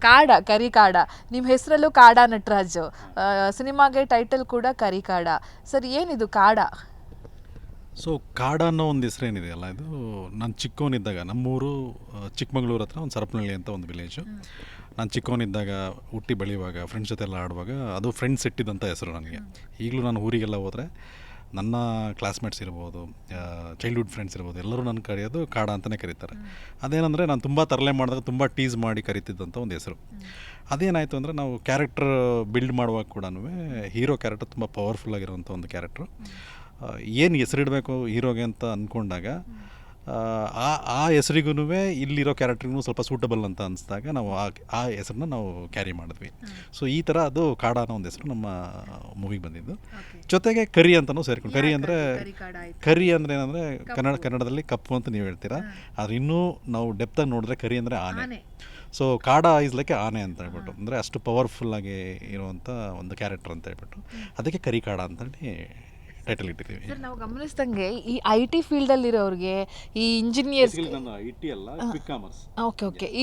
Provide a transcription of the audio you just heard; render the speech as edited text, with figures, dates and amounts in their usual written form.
ಕಾಡ, ಕರಿಕಾಡ. ನಿಮ್ಮ ಹೆಸರಲ್ಲೂ ಕಾಡ ನಟರಾಜ್, ಸಿನಿಮಾಗೆ ಟೈಟಲ್ ಕೂಡ ಕರಿಕಾಡ. ಸರ್ ಏನಿದು ಕಾಡ? ಸೊ ಕಾಡ ಅನ್ನೋ ಒಂದು ಹೆಸರೇನಿದೆಯಲ್ಲ, ಇದು ನಾನು ಚಿಕ್ಕವನಿದ್ದಾಗ ನಮ್ಮೂರು ಚಿಕ್ಕಮಗಳೂರು ಹತ್ರ ಒಂದು ಸರಪನಹಳ್ಳಿ ಅಂತ ಒಂದು ವಿಲೇಜು. ನಾನು ಚಿಕ್ಕವನಿದ್ದಾಗ ಹುಟ್ಟಿ ಬೆಳೆಯುವಾಗ ಫ್ರೆಂಡ್ಸ್ ಜೊತೆ ಎಲ್ಲ ಆಡುವಾಗ ಅದು ಫ್ರೆಂಡ್ಸ್ ಇಟ್ಟಿದ್ದಂಥ ಹೆಸರು ನನಗೆ. ಈಗಲೂ ನಾನು ಊರಿಗೆಲ್ಲ ಹೋದರೆ ನನ್ನ ಕ್ಲಾಸ್ಮೇಟ್ಸ್ ಇರ್ಬೋದು, ಚೈಲ್ಡ್ಹುಡ್ ಫ್ರೆಂಡ್ಸ್ ಇರ್ಬೋದು, ಎಲ್ಲರೂ ನನ್ನ ಕರೆಯೋದು ಕಾಡ ಅಂತಲೇ ಕರೀತಾರೆ. ಅದೇನೆಂದರೆ ನಾನು ತುಂಬ ತರಲೆ ಮಾಡಿದಾಗ ತುಂಬ ಟೀಸ್ ಮಾಡಿ ಕರಿತಿದ್ದಂಥ ಒಂದು ಹೆಸರು. ಅದೇನಾಯಿತು ಅಂದರೆ ನಾವು ಕ್ಯಾರೆಕ್ಟರ್ ಬಿಲ್ಡ್ ಮಾಡುವಾಗ ಕೂಡ ಹೀರೋ ಕ್ಯಾರೆಕ್ಟರ್ ತುಂಬ ಪವರ್ಫುಲ್ಲಾಗಿರೋಂಥ ಒಂದು ಕ್ಯಾರೆಕ್ಟ್ರು. ಏನು ಹೆಸರಿಡಬೇಕು ಹೀರೋಗೆ ಅಂತ ಅಂದ್ಕೊಂಡಾಗ ಆ ಹೆಸರಿಗೂ ಇಲ್ಲಿರೋ ಕ್ಯಾರೆಕ್ಟ್ರಿಗೂ ಸ್ವಲ್ಪ ಸೂಟಬಲ್ ಅಂತ ಅನಿಸಿದಾಗ ನಾವು ಆ ಹೆಸರನ್ನ ನಾವು ಕ್ಯಾರಿ ಮಾಡಿದ್ವಿ. ಸೊ ಈ ಥರ ಅದು ಕಾಡ ಅನ್ನೋ ಒಂದು ಹೆಸರು ನಮ್ಮ ಮೂವಿಗೆ ಬಂದಿದ್ದು. ಜೊತೆಗೆ ಕರಿ ಅಂತಲೂ ಸೇರ್ಕೊಂಡು, ಕರಿ ಅಂದರೆ ಏನಂದರೆ ಕನ್ನಡದಲ್ಲಿ ಕಪ್ಪು ಅಂತ ನೀವು ಹೇಳ್ತೀರಾ, ಆದರೆ ಇನ್ನೂ ನಾವು ಡೆಪ್ತಾಗಿ ನೋಡಿದ್ರೆ ಕರಿ ಅಂದರೆ ಆನೆ. ಸೊ ಕಾಡ ಈಸ್ ಲೈಕ್ ಆನೆ ಅಂತ ಹೇಳ್ಬಿಟ್ಟು, ಅಂದರೆ ಅಷ್ಟು ಪವರ್ಫುಲ್ಲಾಗಿ ಇರುವಂಥ ಒಂದು ಕ್ಯಾರೆಕ್ಟರ್ ಅಂತ ಹೇಳ್ಬಿಟ್ಟು ಅದಕ್ಕೆ ಕರಿ ಕಾಡ ಅಂತೇಳಿ ಟೈಟಲ್ ಇಟ್ಟಿದ್ದೀವಿ. ಸರ್ ನಾವು ಗಮನಿಸ್ದಂಗೆ ಈ IT ಫೀಲ್ಡಲ್ಲಿರೋರಿಗೆ, ಈ ಇಂಜಿನಿಯರ್ಸ್, IT ಅಲ್ಲ, ಕ್ವಿಕ್ ಕಾಮರ್ಸ್. ಓಕೆ